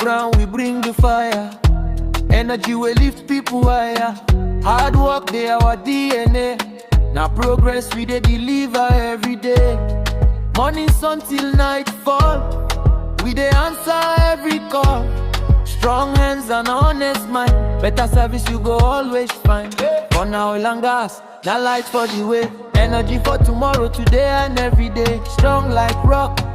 ground, we bring the fire. Energy we lift people higher. Hard work, they our DNA. Now progress we dey deliver every day. Morning sun till nightfall, we dey answer every call. Strong hands and honest mind, better service you go always find. For now oil and gas, that light for the way. Energy for tomorrow, today and every day. Strong like rock.